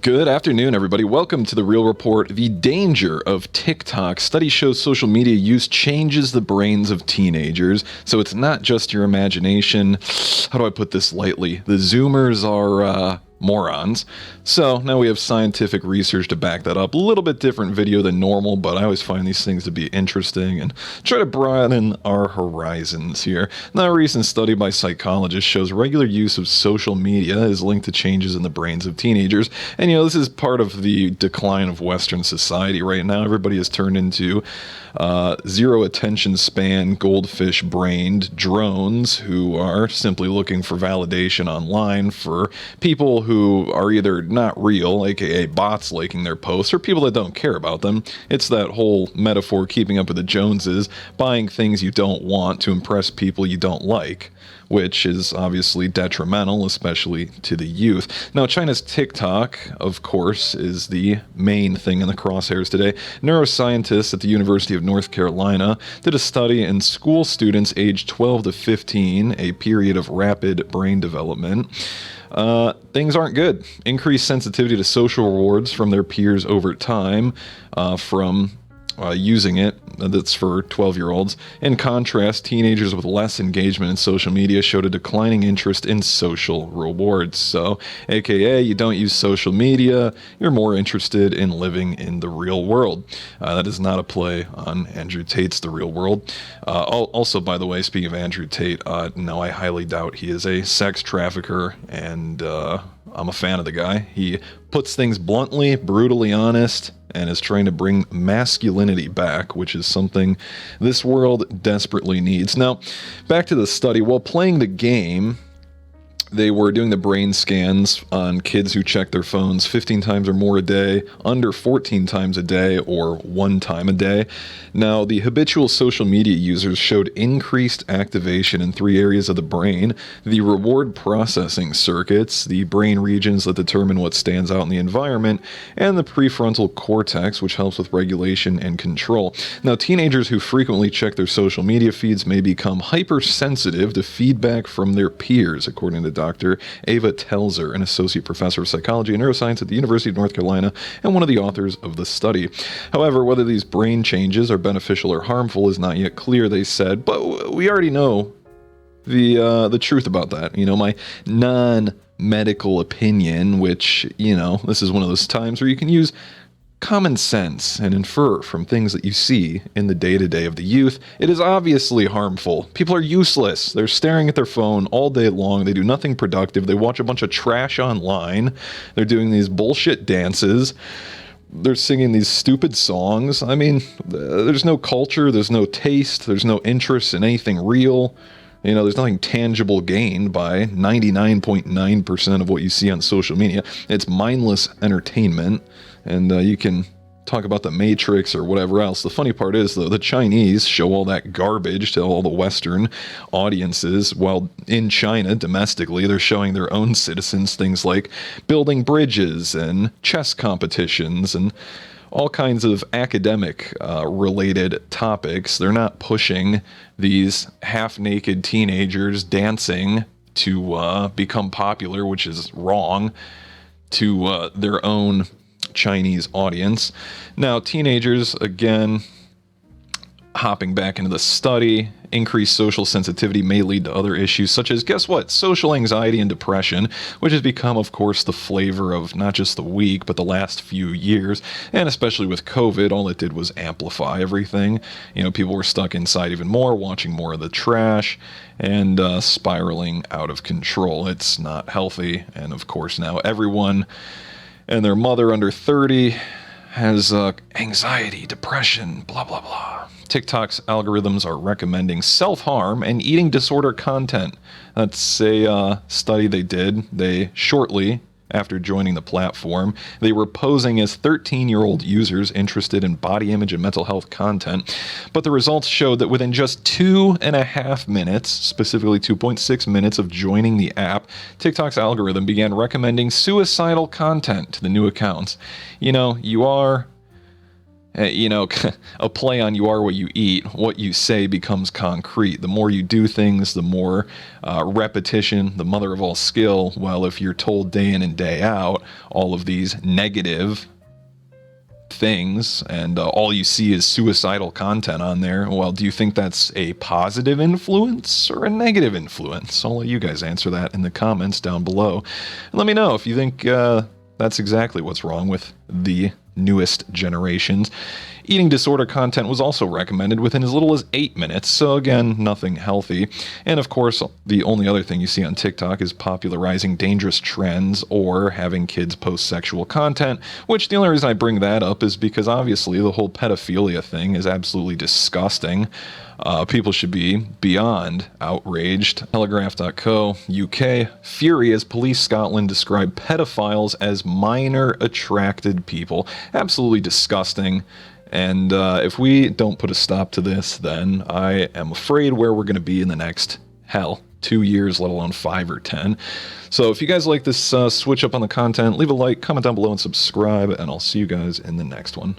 Good afternoon, everybody. Welcome to The Real Report. The danger of TikTok. Study shows social media use changes the brains of teenagers. So it's not just your imagination. How do I put this lightly? The Zoomers are morons. So now we have scientific research to back that up. A little bit different video than normal, but I always find these things to be interesting and try to broaden our horizons here. Now, a recent study by psychologists shows regular use of social media is linked to changes in the brains of teenagers. And, this is part of the decline of Western society right now. Everybody has turned into zero attention span, goldfish-brained drones who are simply looking for validation online for people who are either not real, aka bots liking their posts, or people that don't care about them. It's that whole metaphor, keeping up with the Joneses, buying things you don't want to impress people you don't like, which is obviously detrimental, especially to the youth. Now, China's TikTok, of course, is the main thing in the crosshairs today. Neuroscientists at the University of North Carolina did a study in school students aged 12 to 15, a period of rapid brain development. Things aren't good. Increased sensitivity to social rewards from their peers over time from using it. That's for 12-year-olds. In contrast, teenagers with less engagement in social media showed a declining interest in social rewards. So, aka, you don't use social media, you're more interested in living in the real world. That is not a play on Andrew Tate's The Real World. Also, by the way, speaking of Andrew Tate, no, I highly doubt he is a sex trafficker, and I'm a fan of the guy. He puts things bluntly, brutally honest, and is trying to bring masculinity back, which is something this world desperately needs. Now, back to the study. While playing the game, they were doing the brain scans on kids who check their phones 15 times or more a day, under 14 times a day, or 1 time a day. Now, the habitual social media users showed increased activation in 3 areas of the brain: the reward processing circuits, the brain regions that determine what stands out in the environment, and the prefrontal cortex, which helps with regulation and control. Now, teenagers who frequently check their social media feeds may become hypersensitive to feedback from their peers, according to Dr. Ava Telzer, an associate professor of psychology and neuroscience at the University of North Carolina and one of the authors of the study. However, whether these brain changes are beneficial or harmful is not yet clear, they said, but we already know the truth about that. My non-medical opinion, which, this is one of those times where you can use common sense and infer from things that you see in the day-to-day of the youth. It is obviously harmful. People are useless. They're staring at their phone all day long. They do nothing productive. They watch a bunch of trash online. They're doing these bullshit dances. They're singing these stupid songs. I mean, there's no culture. There's no taste. There's no interest in anything real. There's nothing tangible gained by 99.9% of what you see on social media. It's mindless entertainment, and you can talk about the Matrix or whatever else. The funny part is, though, the Chinese show all that garbage to all the Western audiences, while in China, domestically, they're showing their own citizens things like building bridges and chess competitions and all kinds of academic related topics. They're not pushing these half-naked teenagers dancing to become popular, which is wrong, to their own Chinese audience. Now, teenagers, again, hopping back into the study, increased social sensitivity may lead to other issues such as, guess what, social anxiety and depression, which has become, of course, the flavor of not just the week, but the last few years. And especially with COVID, all it did was amplify everything. People were stuck inside even more, watching more of the trash, and spiraling out of control. It's not healthy. And of course, now everyone and their mother under 30 has anxiety, depression, blah, blah, blah. TikTok's algorithms are recommending self-harm and eating disorder content. That's a study they did. They shortly after joining the platform, they were posing as 13-year-old users interested in body image and mental health content. But the results showed that within just 2.5 minutes, specifically 2.6 minutes of joining the app, TikTok's algorithm began recommending suicidal content to the new accounts. You are a play on you are what you eat. What you say becomes concrete. The more you do things, the more repetition, the mother of all skill. Well, if you're told day in and day out all of these negative things and all you see is suicidal content on there, well, do you think that's a positive influence or a negative influence? I'll let you guys answer that in the comments down below. And let me know if you think that's exactly what's wrong with the newest generations. Eating disorder content was also recommended within as little as 8 minutes, so again, nothing healthy. And of course, the only other thing you see on TikTok is popularizing dangerous trends or having kids post sexual content, which the only reason I bring that up is because obviously the whole pedophilia thing is absolutely disgusting. People should be beyond outraged. Telegraph.co, UK, fury as police Scotland describe pedophiles as minor attracted people. Absolutely disgusting. And if we don't put a stop to this, then I am afraid where we're going to be in the next, 2 years, let alone 5 or 10. So if you guys like this switch up on the content, leave a like, comment down below, and subscribe, and I'll see you guys in the next one.